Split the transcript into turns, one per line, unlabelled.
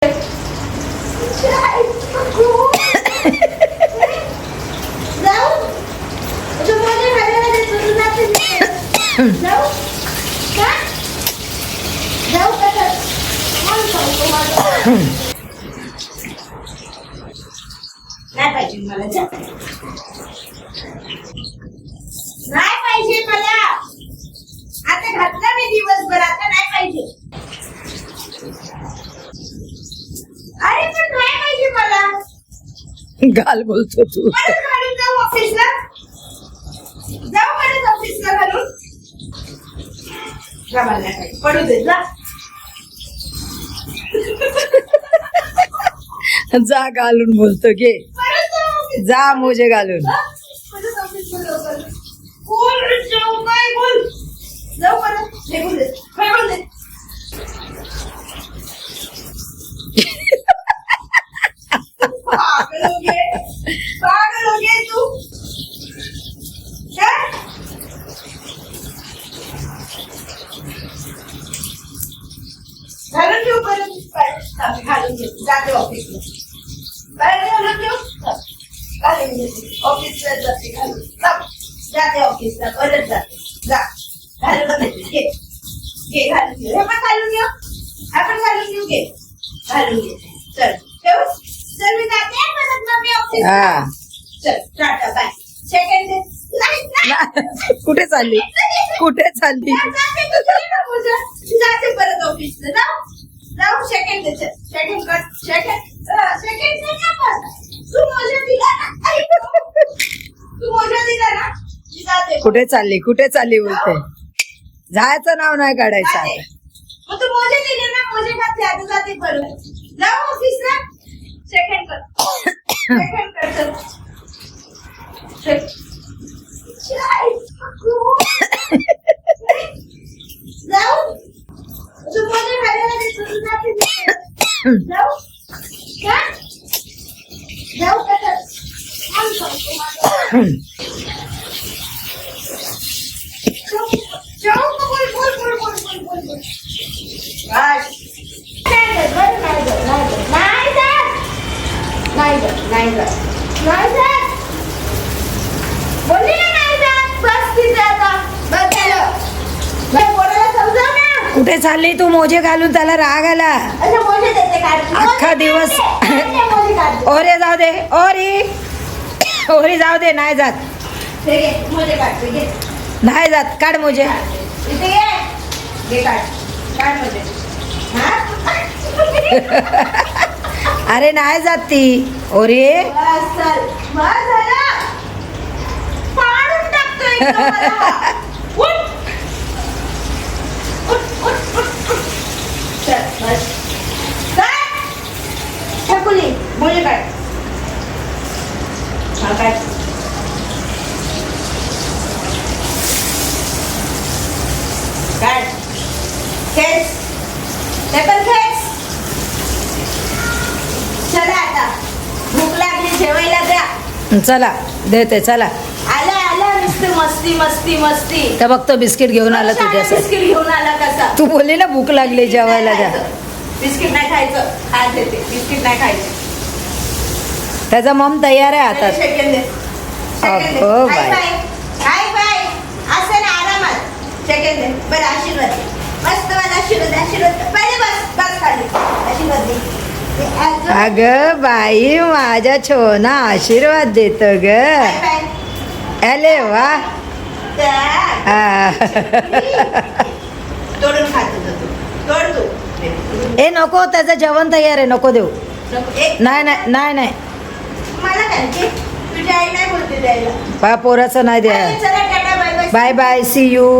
नाही पाहिजे मला, नाही पाहिजे मला. आता घातलं मी दिवसभर, आता नाही पाहिजे. अरे पण नाही पाहिजे मला.
घाल बोलतो तू.
परत घालून जाऊ ऑफिसला, जाऊ परत ऑफिसला घालून. जा, मला नाही पाहिजे, पडू दे जा.
जा घालून बोलतो घे.
परत जाऊ ऑफिसला.
जा मोजे घालून.
परत ऑफिसला लवकर. बोल जाऊ, काय बोल. जाऊ परत, फेकून दे, फेकून दे. पागल हो गए तू. क्या? घालून घेऊ परत, घालून घेऊ, जाते ऑफिसला. बाहेर घालून घेऊ, घालून घेते ऑफिसला, जाते घालून, जाते ऑफिसला, परत जाते. जा घालून घेते, घे घे घालून घेऊ. हे पण घालून घेऊ, आपण घालून घेऊ, घे घालून घेते. चल ठेवू. चल मी जाते परत, मग मी ऑफिसला.
हा
चल टाटा बाय. Second day.
कुठे चालली, कुठे चालली?
जाते परत ऑफिसला. जाऊ second day. Second cut, second day. तू मोजा दिला ना, तू मोजा दिला ना, मी जाते.
कुठे चालली, कुठे चालली बोलते. जायचं नाव नाही काढायचं आता.
मग तू मोजे दिले ना, मोजे घातले, आता जाते परत. जाऊ ऑफिसला. Second cut, second cut. चल जाऊ. तू मोजे घालायला देतो, तू जाते. जाऊ का? जाऊ का? जाऊ बोल बोल बोल बोल बोल बोल बोल.
कुठे चालली तू? मोजे घालून त्याला राग आला. अख्खा दिवस. ओरे जाऊ दे, ओरी जाऊ दे. नाही जात, नाही जात. काढ मोजे. अरे नाही जात ती ओरी.
मुझे काट. हाँ काट. काट. खेच. ते पण खेच. चला आता, भूक लागली, जेवायला द्या.
चला देते. चला
आला आला नुसतं मस्ती मस्ती मस्ती.
तर बघतो बिस्किट घेऊन आला तुझ्यासाठी.
बिस्किट घेऊन आला कसा.
तू बोलली ना भूक लागली, जेवायला द्या.
बिस्किट नाही खायचं, आज येते. बिस्किट नाही खायचं.
त्याचा मम तयार आहे आता.
सेकंड दे. सेकंड दे.
अगं
हाय
बाई.
Bye, hi bye. असं ना आरामात. सेकंड दे. बरं आशीर्वाद दे. मस्त मला आशीर्वाद, आशीर्वाद. पहिले बस बस खाली. आशीर्वाद दे.
अगं बाई, माझ्या छोना आशीर्वाद देतो ग.
Hi bye.
अरे वा.
तोडून खातो तू. तोड तू.
ए नको, त्याचं जेवण तयार आहे, नको देऊ.
एक
नाही नाही नाही नाही.
मला काय तुझी आई नाही बोलते द्यायला.
पोराचं नाही द्या.
चला tata bye bye.
Bye bye, see you.